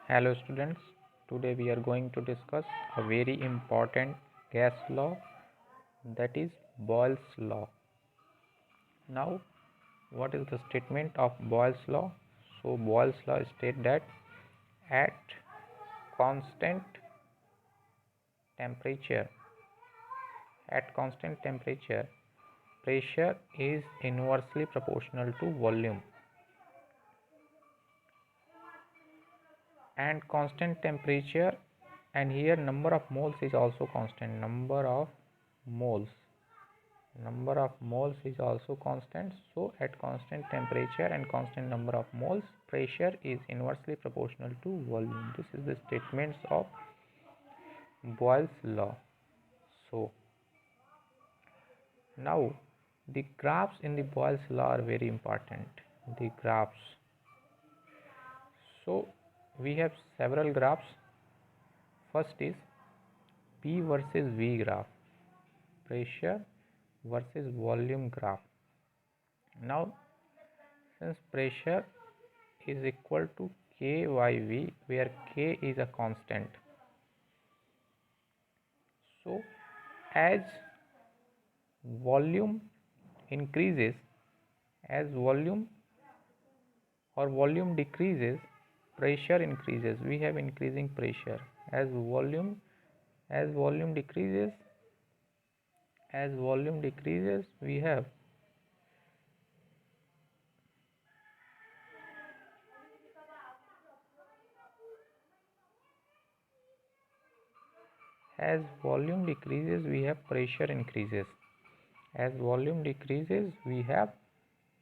Hello students, today we are going to discuss a very important gas law, that is Boyle's law. Now what is the statement of Boyle's law? So Boyle's law states that at constant temperature pressure is inversely proportional to volume, and constant temperature, and here number of moles is also constant. Number of moles is also constant. So at constant temperature and constant number of moles, pressure is inversely proportional to volume. This is the statements of Boyle's law. So now the graphs in the Boyle's law are very important. The graphs. So we have several graphs. First is P versus V graph, pressure versus volume graph. Now since pressure is equal to K by V, where K is a constant, so as volume increases, as volume decreases, pressure increases. We have increasing pressure. As volume decreases, we have as volume decreases, we have pressure increases. As volume decreases, we have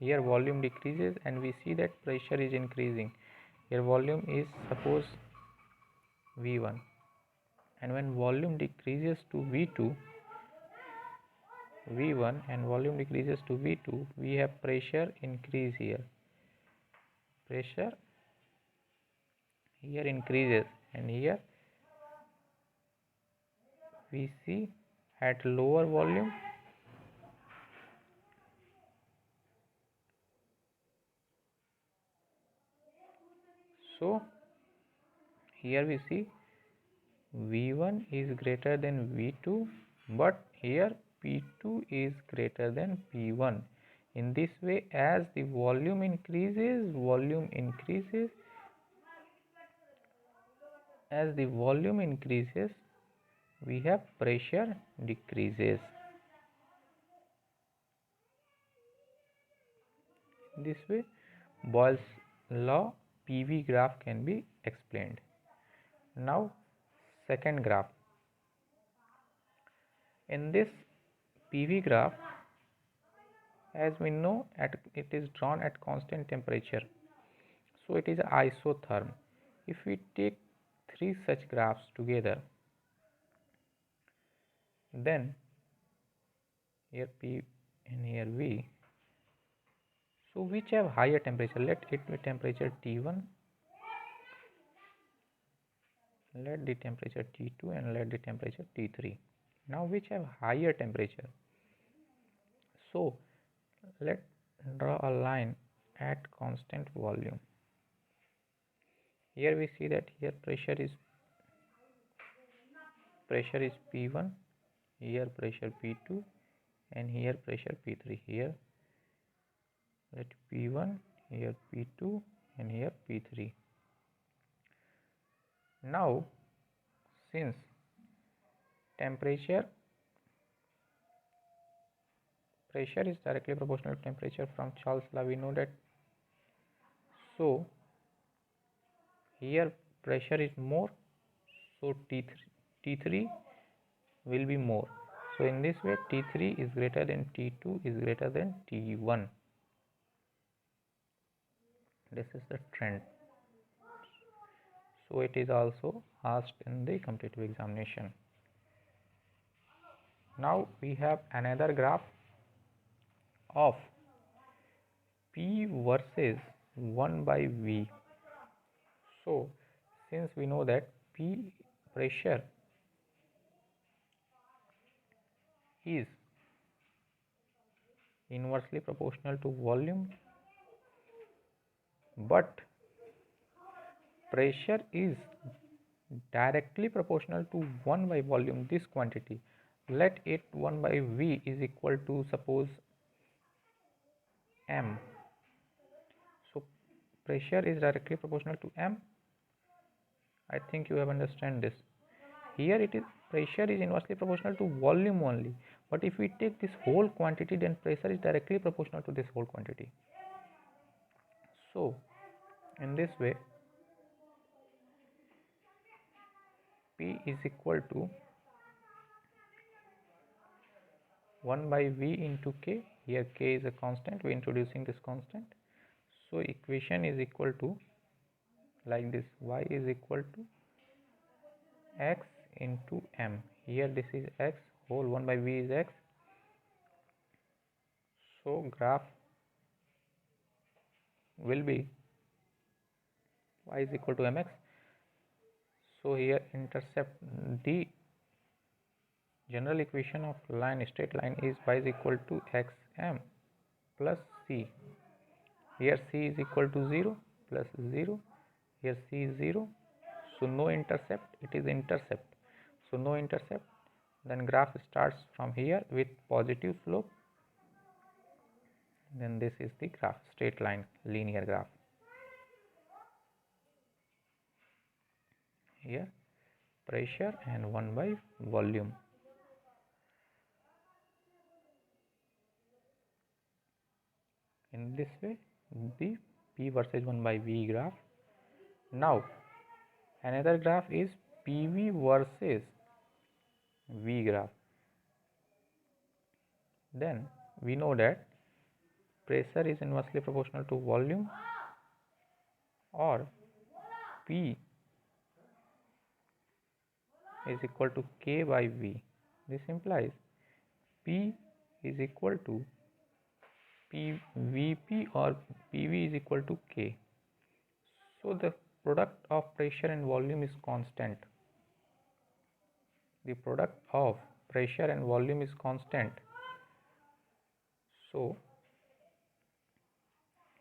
here volume decreases, and we see that pressure is increasing. Here volume is suppose V1, and when volume decreases to V1 and volume decreases to V2, we have pressure increase here. Pressure here increases, and here we see at lower volume so here we see V1 is greater than V2, but here P2 is greater than P1. In this way, as the volume increases, as the volume increases, we have pressure decreases. This way, Boyle's law PV graph can be explained. Now, second graph. In this PV graph, as we know, it is drawn at constant temperature, so it is isotherm. If we take three such graphs together, then here P and here V, so which have higher temperature, let it be temperature T1, let the temperature T2, and let the temperature T3. Now which have higher temperature? So let's draw a line at constant volume. Here we see that here pressure is P1, here pressure P2, and here pressure P3. Here let P1, here P2, and here P3. Now since pressure is directly proportional to temperature, from Charles' law we know that. So here pressure is more, so T3 will be more. So in this way, T3 is greater than T2 is greater than T1. This is the trend. So it is also asked in the competitive examination. Now we have another graph of P versus 1 by V. So since we know that P pressure is inversely proportional to volume, but pressure is directly proportional to 1 by volume, this quantity. Let it 1 by V is equal to suppose M. So pressure is directly proportional to M. I think you have understand this. Here it is, pressure is inversely proportional to volume only, but if we take this whole quantity, then pressure is directly proportional to this whole quantity. So in this way, P is equal to 1 by V into K. Here K is a constant, we are introducing this constant. So equation is equal to like this, y is equal to x into m. Here this is x, whole 1 by V is x. So graph will be y is equal to mx. So here intercept, the general equation of line, straight line, is y is equal to xm plus c. Here c is equal to 0 plus 0. Here c is 0. So no intercept, it is intercept. So no intercept. Then graph starts from here with positive slope. Then this is the graph, straight line, linear graph. Here pressure and 1 by volume. In this way, the P versus 1 by V graph. Now another graph is PV versus V graph. Then we know that pressure is inversely proportional to volume, or P is equal to K by V. This implies P is equal to VP, or PV is equal to K. So the product of pressure and volume is constant. The product of pressure and volume is constant. So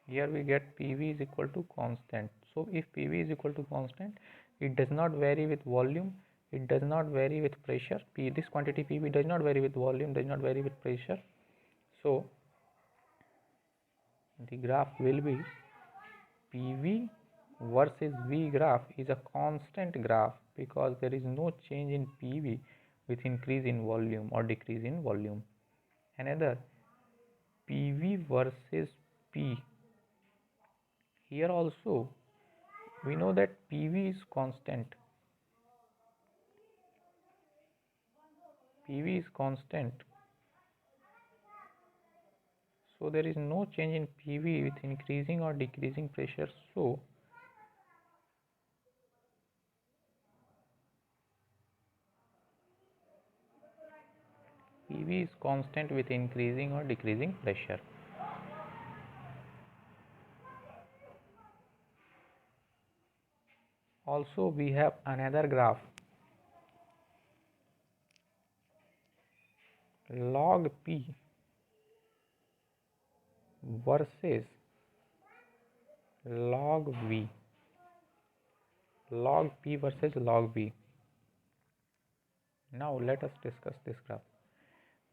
here we get PV is equal to constant. So if PV is equal to constant, it does not vary with volume, it does not vary with pressure. This quantity PV does not vary with volume, does not vary with pressure. So the graph will be PV versus V graph is a constant graph, because there is no change in PV with increase in volume or decrease in volume. Another, PV versus P. Here also we know that PV is constant. PV is constant. So there is no change in PV with increasing or decreasing pressure. So PV is constant with increasing or decreasing pressure. Also we have another graph, log P versus log V. Log P versus log V. Now let us discuss this graph.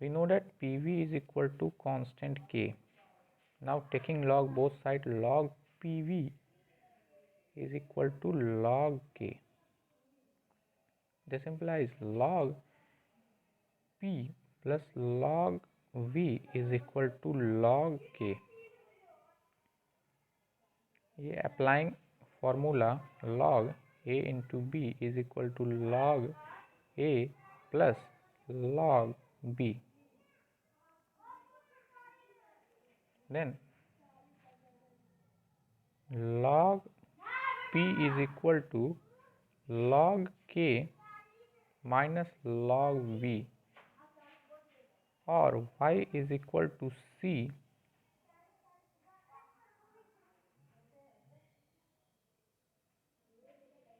We know that PV is equal to constant K. Now taking log both sides, log PV is equal to log K. This implies log P plus log V is equal to log K. Here applying formula, log A into B is equal to log A plus log B. Then log P is equal to log K minus log V, or Y is equal to C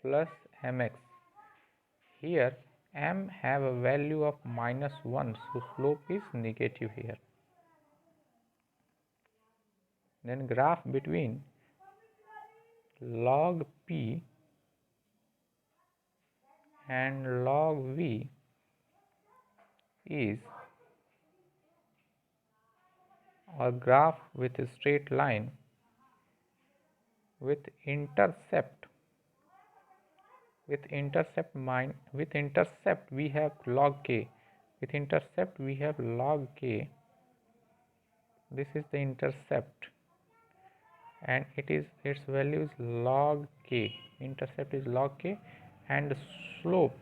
plus mx. Here m have a value of -1, so slope is negative here. Then graph between log P and log V is a graph with a straight line with intercept we have log k, with intercept we have log k. This is the intercept and its value is log k. Intercept is log k and slope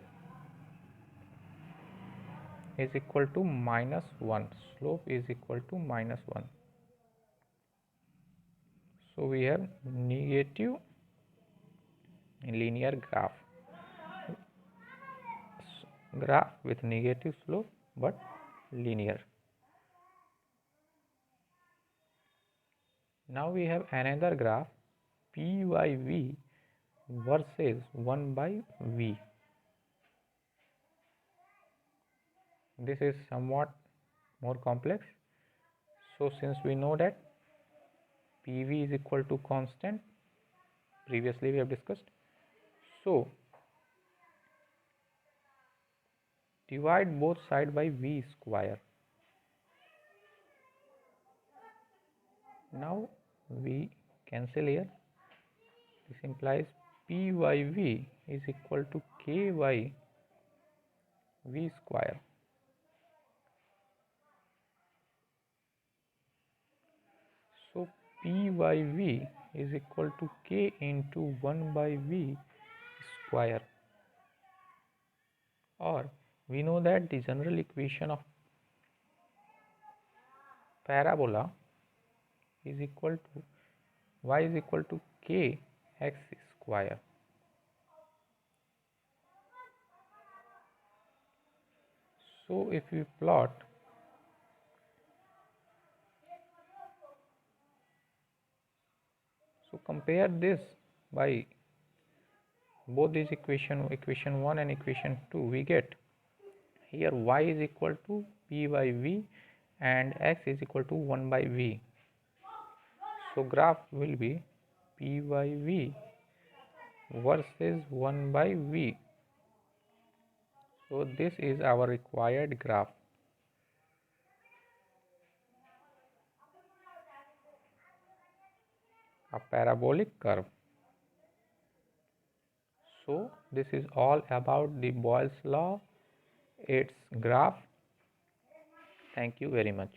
is equal to -1. Slope is equal to -1. So we have negative linear graph with negative slope but linear. Now we have another graph P by V versus 1 by V. This is somewhat more complex. So since we know that PV is equal to constant, previously we have discussed, so divide both sides by V square. Now we cancel here. This implies P by V is equal to K by V square. So P by V is equal to K into 1 by V square. Or we know that the general equation of parabola is equal to y is equal to kx square. So if we plot compare this by both these equation 1 and equation 2, we get here y is equal to p by v and x is equal to 1 by v. So graph will be p by v versus 1 by v. So this is our required graph. A parabolic curve. So this is all about the Boyle's law, its graph. Thank you very much.